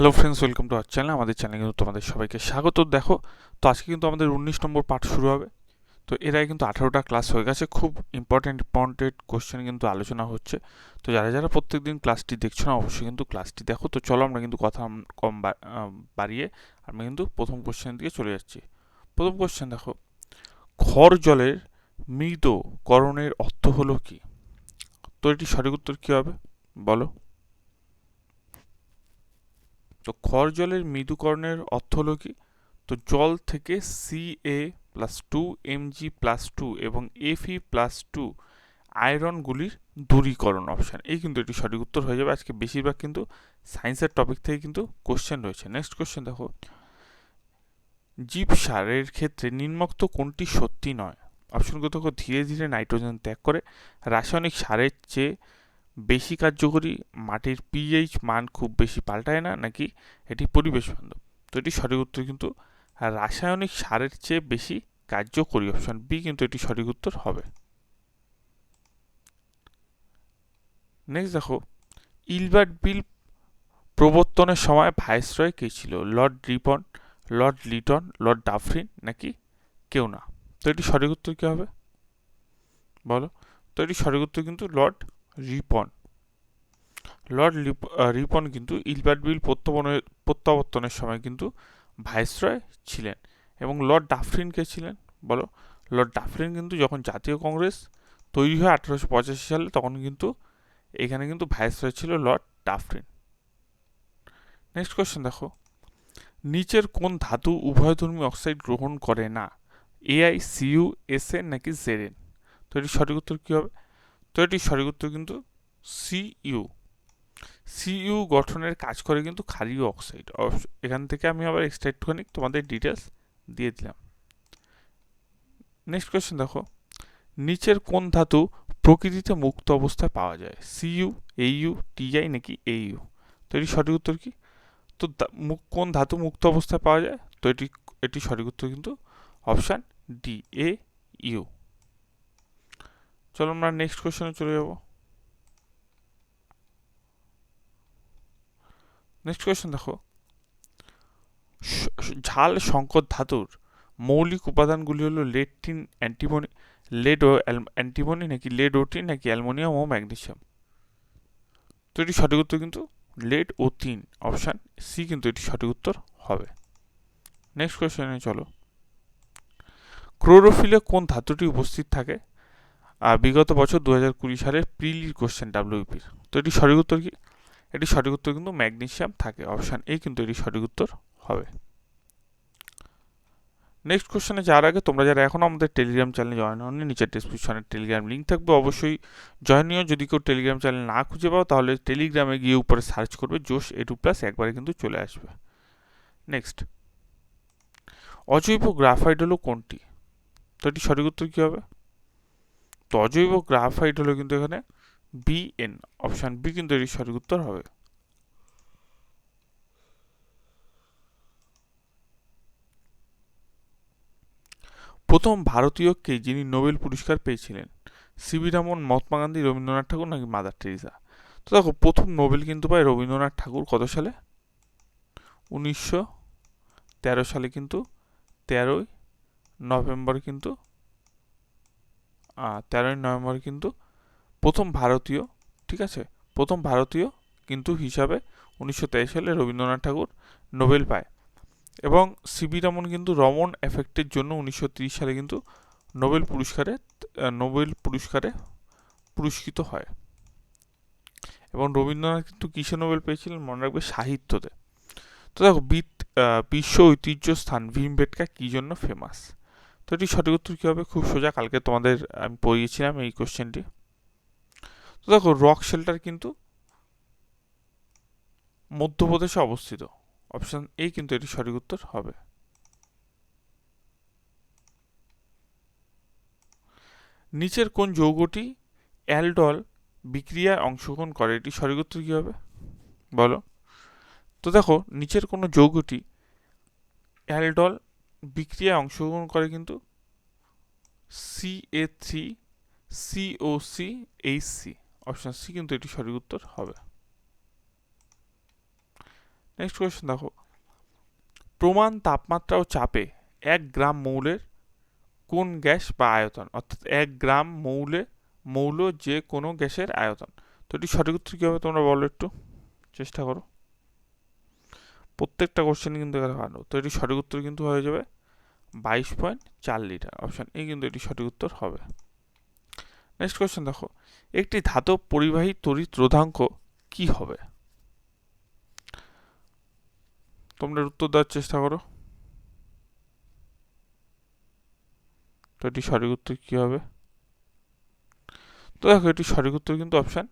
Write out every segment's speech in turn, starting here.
Hello friends, welcome to our channel. আমাদের চ্যানেলে কিন্তু তোমাদের সবাইকে স্বাগত। দেখো, তো আজকে কিন্তু আমাদের 19 নম্বর পার্ট শুরু হবে। তো এর আগে কিন্তু 18টা ক্লাস হয়ে গেছে। খুব ইম্পর্টেন্ট কোশ্চেন কিন্তু আলোচনা হচ্ছে। তো যারা যারা প্রত্যেকদিন ক্লাসটি দেখছো না, অবশ্যই কিন্তু ক্লাসটি দেখো। তো চলো আমরা কিন্তু কথা কম বাড়িয়ে আমরা কিন্তু প্রথম কোশ্চেনের দিকে চলে যাচ্ছি। প্রথম কোশ্চেন দেখো, ঘর জলের মৃদকরণের অর্থ হলো কি? তো এটি সঠিক উত্তর কি হবে বলো? তো ঘর জলের মৃদুকরণের অর্থ হলো কি? তো জল থেকে Ca+2 Mg+2 এবং Fe+2 আয়রনগুলির দূরীকরণ অপশান, এই কিন্তু এটি সঠিক উত্তর হয়ে যাবে। আজকে বেশিরভাগ কিন্তু সায়েন্সের টপিক থেকে কিন্তু কোশ্চেন রয়েছে। নেক্সট কোশ্চেন দেখো, জীব সারের ক্ষেত্রে নিম্নোক্ত কোনটি সত্যি নয়? অপশনগুলো দেখো, ধীরে ধীরে নাইট্রোজেন ত্যাগ করে, রাসায়নিক সারের চেয়ে বেশি কার্যকরী, মাটির পিএইচ মান খুব বেশি পাল্টায় না, নাকি এটি পরিবেশ বান্ধব। তো এটি সঠিক উত্তর কিন্তু রাসায়নিক সারের চেয়ে বেশি কার্যকরী, অপশন বি কিন্তু এটি সঠিক উত্তর হবে। নেক্সট দেখো, ইলবার্ট বিল প্রবর্তনের সময় ভাইসরয় কে ছিল? Lord Ripon, Lord Liton, Lord Dufferin, নাকি কেউ না? তো এটি সঠিক উত্তর কি হবে বলো? তো এটি সঠিক উত্তর কিন্তু লর্ড রিপন। লর্ড রিপন কিন্তু ইলবার্ট বিল প্রত্যাবর্তনের সময় কিন্তু ভাইসরয় ছিলেন। এবং লর্ড ডাফরিন কে ছিলেন বলো? লর্ড ডাফরিন কিন্তু যখন জাতীয় কংগ্রেস তৈরি হয় 1885 সালে, তখন কিন্তু এখানে কিন্তু ভাইসরয় ছিল লর্ড ডাফরিন। নেক্সট কোয়েশ্চেন দেখো, নিচের কোন ধাতু উভয়ধর্মী অক্সাইড গ্রহণ করে না? এআই, সিইউ, এসএন, নাকি জেরেন? তো এটি সঠিক উত্তর কি হবে? তো এটি সঠিক উত্তর কিন্তু সিইউ। সিইউ গঠনের কাজ করে কিন্তু ক্ষারীয় অক্সাইড। এখান থেকে আমি আবার এক্সট্রা একটুখানি তোমাদের ডিটেলস দিয়ে দিলাম। নেক্সট কোয়েশ্চেন দেখো, নিচের কোন ধাতু প্রকৃতিতে মুক্ত অবস্থায় পাওয়া যায়? সিইউ, এইইউ, টিআই, নাকি এইইউ? তো এটি সঠিক উত্তর কি? তো কোন ধাতু মুক্ত অবস্থায় পাওয়া যায়? তো এটি এটি সঠিক উত্তর কিন্তু অপশান ডি, এ ইউ। চলো আমরা নেক্সট কোয়েশ্চেনে চলে যাব। নেক্সট কোয়েশ্চেন দেখো, ঝাল সংকর ধাতুর মৌলিক উপাদানগুলি হলো লেড, টিন, অ্যান্টিমনি, লেড ও অ্যান্টিমনি, নাকি লেড ও টিন, নাকি অ্যালুমিনিয়াম ও ম্যাগনেসিয়াম? তো এটি সঠিক উত্তর কিন্তু লেড ও তিন, অপশান সি কিন্তু এটি সঠিক উত্তর হবে। নেক্সট কোয়েশ্চেনে চলো, ক্লোরোফিলে কোন ধাতুটি উপস্থিত থাকে বিগত বছর 2020 সালের প্রিলির কোশ্চেন ডাব্লিউপির? তো এটি সঠিক উত্তর কি? এটি সঠিক উত্তর কিন্তু ম্যাগনেসিয়াম থাকে, অপশান এ কিন্তু এটি সঠিক উত্তর হবে। নেক্সট কোশ্চেনে যাওয়ার আগে তোমরা যারা এখনও আমাদের টেলিগ্রাম চ্যানেলে জয়েন হওনি, নিচের ডিসক্রিপশনে টেলিগ্রাম লিঙ্ক থাকবে, অবশ্যই জয়েন নিও। যদি কেউ টেলিগ্রাম চ্যানেল না খুঁজে পাও, তাহলে টেলিগ্রামে গিয়ে উপরে সার্চ করবে জোশ এডু প্লাস, একবারে কিন্তু চলে আসবে। নেক্সট, অজৈব গ্রাফাইট হলো কোনটি? তো এটি সঠিক উত্তর কী হবে? তো অজৈব গ্রাফাইট হলো কিন্তু এখানে বিএন, অপশান বি কিন্তু এটি সঠিক উত্তর হবে। প্রথম ভারতীয় কে যিনি নোবেল পুরস্কার পেয়েছিলেন? সিভি রামন, মহাত্মা গান্ধী, রবীন্দ্রনাথ ঠাকুর, নাকি মাদার টেরিজা? তো দেখো, প্রথম নোবেল কিন্তু পায় রবীন্দ্রনাথ ঠাকুর। কত সালে? 1913 সালে কিন্তু 13ই নভেম্বর কিন্তু 13ই নভেম্বর কিন্তু প্রথম ভারতীয়, ঠিক আছে, প্রথম ভারতীয় কিন্তু হিসাবে 1923 সালে রবীন্দ্রনাথ ঠাকুর নোবেল পায়। এবং সিভি রমন কিন্তু রমন এফেক্টের জন্য 1930 সালে কিন্তু নোবেল পুরস্কারে পুরস্কৃত হয়। এবং রবীন্দ্রনাথ কিন্তু কিসে নোবেল পেয়েছিলেন মনে রাখবে? সাহিত্যতে। তো দেখো, বিশ্ব ঐতিহ্য স্থান ভীমবেটকা কি জন্য ফেমাস? তো এটি সঠিক উত্তর কী হবে? খুব সোজা, কালকে তোমাদের আমি পড়িয়েছিলাম এই কোশ্চেনটি। তো দেখো, রক শেল্টার কিন্তু মধ্যপ্রদেশে অবস্থিত, অপশান এ কিন্তু এটি সঠিক উত্তর হবে। নিচের কোন যৌগটি অ্যালডল বিক্রিয়ায় অংশগ্রহণ করে? এটি সঠিক উত্তর কী হবে বলো? তো দেখো, নিচের কোনো যৌগটি অ্যালডল বিক্রিয়ায় অংশগ্রহণ করে কিন্তু Ca3COCH, অপশান সি কিন্তু এটি সঠিক উত্তর হবে। নেক্সট কোয়েশ্চেন দেখো, প্রমাণ তাপমাত্রা ও চাপে 1 গ্রাম মৌলের কোন গ্যাস বা আয়তন, অর্থাৎ 1 গ্রাম মৌল যে কোনো গ্যাসের আয়তন। তো এটি সঠিক উত্তর কি হবে তোমরা বলো, একটু চেষ্টা করো। প্রত্যেকটা কোশ্চেন কিন্তু ভালো। তো এটি সঠিক উত্তর কিন্তু হয়ে যাবে 22.4 লিটার। অপশন এ কিন্তু এটি সঠিক উত্তর হবে। নেক্সট কোয়েশ্চেন দেখো, একটি ধাতব পরিবাহী তড়িৎ রোধাঙ্ক কি হবে? তোমরা উত্তর দেওয়ার চেষ্টা করো। তো এটি সঠিক উত্তর কি হবে? তো দেখো এটি সঠিক উত্তর কিন্তু অপশন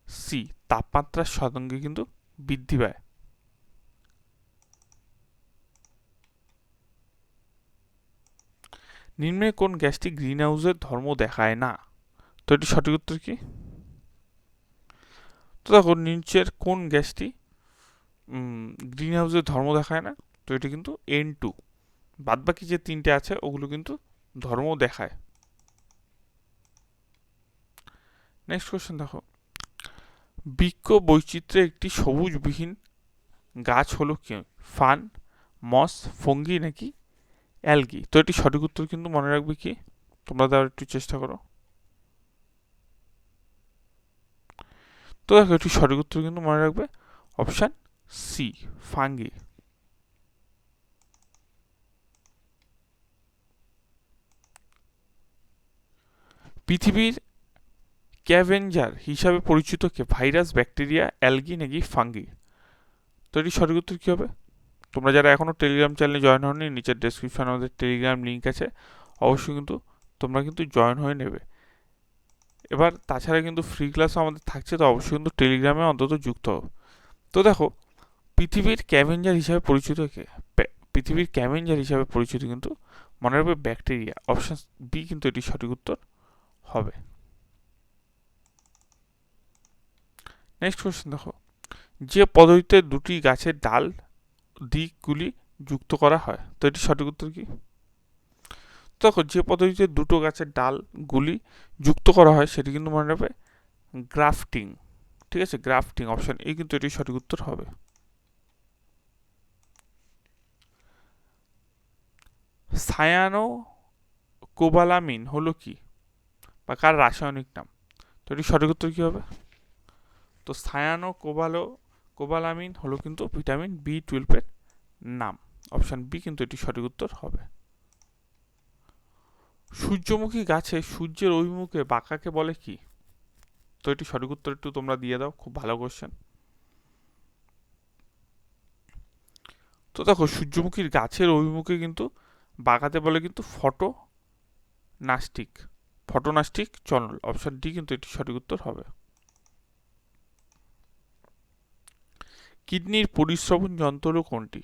সি, তাপমাত্রার সঙ্গে কিন্তু বৃদ্ধি পায়। নিম্নে কোন গ্যাসটি গ্রিন হাউসের ধর্ম দেখায় না? তো এটি সঠিক উত্তর কি? তো দেখো নিচের কোন গ্যাসটি গ্রিন হাউসের ধর্ম দেখায় না? তো এটি কিন্তু N2। বাদবাকি যে তিনটে আছে ওগুলো কিন্তু ধর্ম দেখায়। নেক্সট কোয়েশ্চেন দেখো, বৃক্ষ বৈচিত্র্যের একটি সবুজবিহীন গাছ হলো কি? ফান, মস, ফঙ্গি নাকি অ্যালগি? তো এটি সঠিক উত্তর কিন্তু মনে রাখবে কি? তোমরা দেওয়ার একটু চেষ্টা করো। তো দেখো এটি সঠিক উত্তর কিন্তু মনে রাখবে অপশান সি, ফাঙ্গি। পৃথিবীর ক্যাভেঞ্জার হিসাবে পরিচিত কে? ভাইরাস, ব্যাকটেরিয়া, অ্যালগি নাকি ফাঙ্গি? তো এটি সঠিক উত্তর কি হবে? তোমরা যারা এখনো টেলিগ্রাম চ্যানেলে জয়েন হওনি, নিচের ডেসক্রিপশনে আমাদের টেলিগ্রাম লিঙ্ক আছে, অবশ্যই কিন্তু তোমরা কিন্তু জয়েন হয়ে নেবে। এবার তাছাড়া কিন্তু ফ্রি ক্লাসও আমাদের থাকছে, তো অবশ্যই কিন্তু টেলিগ্রামে অন্তত যুক্ত হও। তো দেখো পৃথিবীর ক্যাভেঞ্জার হিসাবে পরিচিত কে? পৃথিবীর ক্যাভেঞ্জার হিসাবে পরিচিত কিন্তু মনে রাখবে ব্যাকটেরিয়া। অপশন বি কিন্তু এটি সঠিক উত্তর হবে। নেক্সট কোয়েশ্চেন দেখো, যে পদ্ধতিতে দুটি গাছের ডাল দিকগুলি যুক্ত করা হয়, তো এটি সঠিক উত্তর কি? দেখো যে পদ্ধতিতে দুটো গাছের ডালগুলি যুক্ত করা হয় সেটি কিন্তু মনে রাখবে গ্রাফটিং। ঠিক আছে, গ্রাফটিং। অপশন এ কিন্তু এটি সঠিক উত্তর হবে। সায়ানো কোবালামিন হলো কি বা কার রাসায়নিক নাম? তো এটি সঠিক উত্তর কি হবে? তো সায়ানো কোবালামিন হলো কিন্তু ভিটামিন B12 এর নাম। অপশন বি কিন্তু এটি সঠিক উত্তর হবে। সূর্যমুখী গাছে সূর্যের অভিমুখে বাঁকাকে বলে কি? তো এটি সঠিক উত্তর একটু তোমরা দিয়ে দাও, খুব ভালো কোশ্চেন। তো দেখো সূর্যমুখীর গাছের অভিমুখে কিন্তু বাঁকাতে বলে কিন্তু ফটোনাস্টিক চলন। অপশন ডি কিন্তু এটি সঠিক উত্তর হবে। কিডনির পরিশ্রবণ যন্ত্র কোনটি?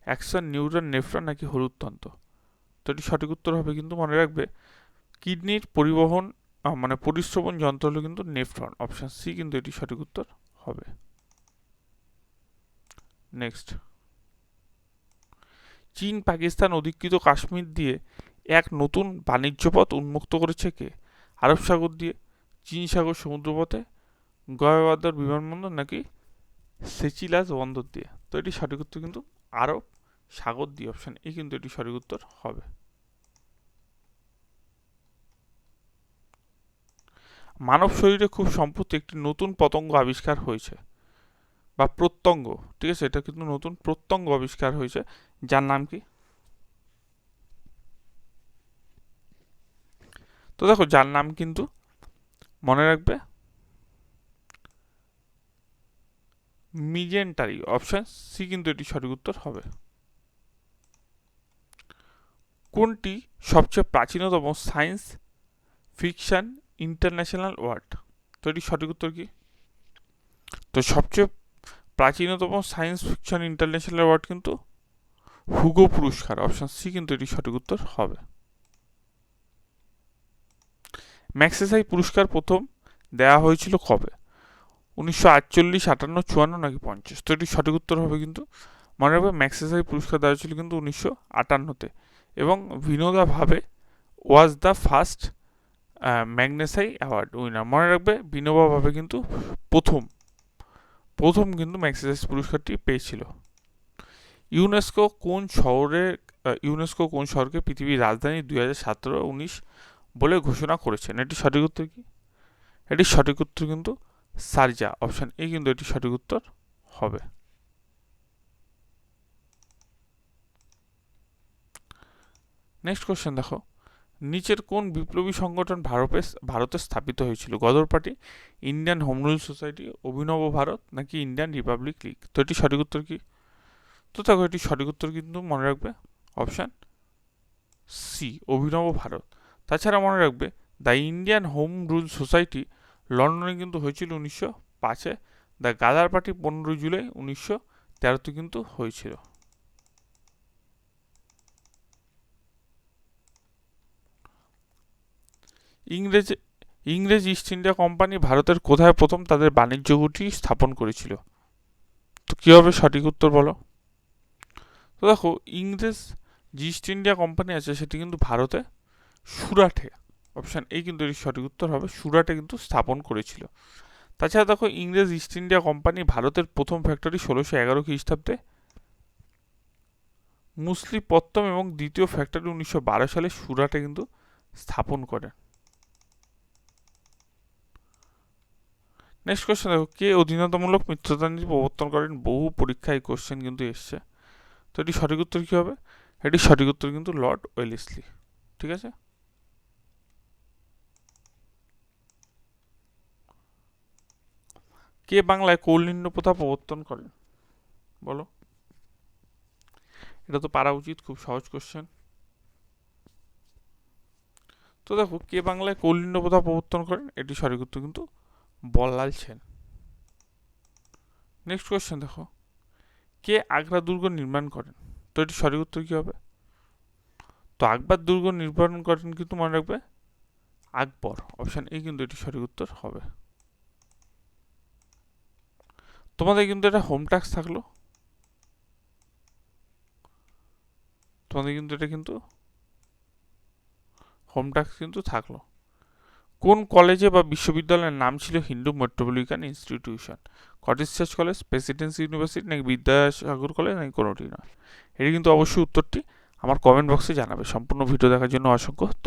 অ্যাকশন, নিউরন, নেফ্রন নাকি হলুদ তন্ত্র? তো এটি সঠিক উত্তর হবে কিন্তু মনে রাখবে কিডনির পরিশ্রবণ যন্ত্র হলো কিন্তু নেফ্রন। অপশন সি কিন্তু এটি সঠিক উত্তর হবে। নেক্সট, চীন পাকিস্তান অধিকৃত কাশ্মীর দিয়ে এক নতুন বাণিজ্য পথ উন্মুক্ত করেছে কে? আরব সাগর দিয়ে, চীন সাগর সমুদ্রপথে, গয়াবাদর বিমানবন্দর নাকি সেচিলাস বন্দর দিয়ে? তো এটি সঠিক উত্তর কিন্তু আরব সাগর দিয়ে। অপশন এ কিন্তু এটি সঠিক উত্তর হবে। মানব শরীরে খুব সম্প্রতি একটি নতুন পতঙ্গ আবিষ্কার হয়েছে বা প্রত্যঙ্গ, ঠিক আছে, এটা কিন্তু নতুন প্রত্যঙ্গ আবিষ্কার হয়েছে, যার নাম কি? তো দেখো যার নাম কিন্তু মনে রাখবে মিজেন্টারি। অপশন সি কিন্তু এটি সঠিক উত্তর হবে। কোনটি সবচেয়ে প্রাচীনতম সায়েন্স ফিকশন ইন্টারন্যাশনাল ওয়ার্ড? তো এটি সঠিক উত্তর কি? তো সবচেয়ে প্রাচীনতম সায়েন্স ফিকশন ইন্টারন্যাশনাল অ্যাওয়ার্ড কিন্তু হুগো পুরস্কার। অপশন সি কিন্তু এটি সঠিক উত্তর হবে। ম্যাগসেসাই পুরস্কার প্রথম দেওয়া হয়েছিল কবে? 1948, 58, 54 নাকি 50? তো এটি সঠিক উত্তর হবে কিন্তু মনে রাখবে ম্যাগসেসাই পুরস্কার দেওয়া হয়েছিল কিন্তু 1958-তে, এবং বিনোদা Bhave was the first Magsaysay award winner. মনে রাখবে বিনোবা ভাবে কিন্তু প্রথম প্রথম কিন্তু ম্যাগসেসে পুরস্কারটি পেয়েছিল। ইউনেস্কো কোন শহরকে পৃথিবীর রাজধানী 2017-19 বলে ঘোষণা করেছেন? এটি সঠিক উত্তর কি? এটি সঠিক উত্তর কিন্তু শারজা, অপশন এ কিন্তু এটি সঠিক উত্তর হবে। নেক্সট কোশ্চেন দেখো, নিচের কোন বিপ্লবী সংগঠন ভারতে স্থাপিত হয়েছিল? Ghadar party, Indian home rule society, Abhinav Bharat নাকি ইন্ডিয়ান রিপাবলিক লীগ? তো এটি সঠিক উত্তর কি? তো দেখো এটি সঠিক উত্তর কিন্তু মনে রাখবে অপশান সি, অভিনব ভারত। তাছাড়া মনে রাখবে the Indian home rule society লন্ডনে কিন্তু হয়েছিল 1905-এ। দ্য গাদার পার্টি 15 জুলাই 1913-তে কিন্তু হয়েছিল। ইংরেজ ইস্ট ইন্ডিয়া কোম্পানি ভারতের কোথায় প্রথম তাদের বাণিজ্য ঘাঁটি স্থাপন করেছিল? তো কী হবে সঠিক উত্তর বলো? তো দেখো ইংরেজ যে ইস্ট ইন্ডিয়া কোম্পানি আছে সেটি কিন্তু ভারতে সুরাটে, অপশান এই কিন্তু এর সঠিক উত্তর হবে, সুরাটে কিন্তু স্থাপন করেছিল। তাছাড়া দেখো ইংরেজ ইস্ট ইন্ডিয়া কোম্পানি ভারতের প্রথম ফ্যাক্টরি 1611 খ্রিস্টাব্দে মুসলিপত্তম এবং দ্বিতীয় ফ্যাক্টরি 1912 সালে সুরাটে কিন্তু স্থাপন করেন। নেক্সট কোশ্চেন দেখো, কে অধীনতামূলক মিত্রতা নীতি প্রবর্তন করেন? বহু পরীক্ষায় এই কোশ্চেন কিন্তু এসছে। তো এটি সঠিক উত্তর কী হবে? এটি সঠিক উত্তর কিন্তু লর্ড ওয়েলেসলি। ঠিক আছে। কে বাংলায় কৌলিন্য প্রথা প্রবর্তন করেন? বলো। এটা তো পারা উচিত, খুব সহজ কোশ্চেন। তো দেখো কে বাংলায় কৌলিন্য প্রথা প্রবর্তন করেন? এটি সঠিক উত্তর কিন্তু বল্লাল সেন। নেক্সট কোশ্চেন দেখো, কে আগ্রা দুর্গ নির্মাণ করেন? তো এটি সঠিক উত্তর কী হবে? তো আকবর দুর্গ নির্মাণ করেন কিন্তু মনে রাখবে আকবর, অপশান এই কিন্তু এটি সঠিক উত্তর হবে। তোমাদের কিন্তু এটা হোম টাস্ক থাকলো, তোমাদের কিন্তু এটা কিন্তু হোম টাস্ক কিন্তু থাকলো। কোন কলেজে বা বিশ্ববিদ্যালয়ের নাম ছিল Hindu metropolitan institution? Cottage church college, Presidency university নাকি বিদ্যাসাগর কলেজ নাকি কোনোটি নয়? এটি কিন্তু অবশ্যই উত্তরটি আমার কমেন্ট বক্সে জানাবে। সম্পূর্ণ ভিডিও দেখার জন্য অসংখ্য ধন্যবাদ।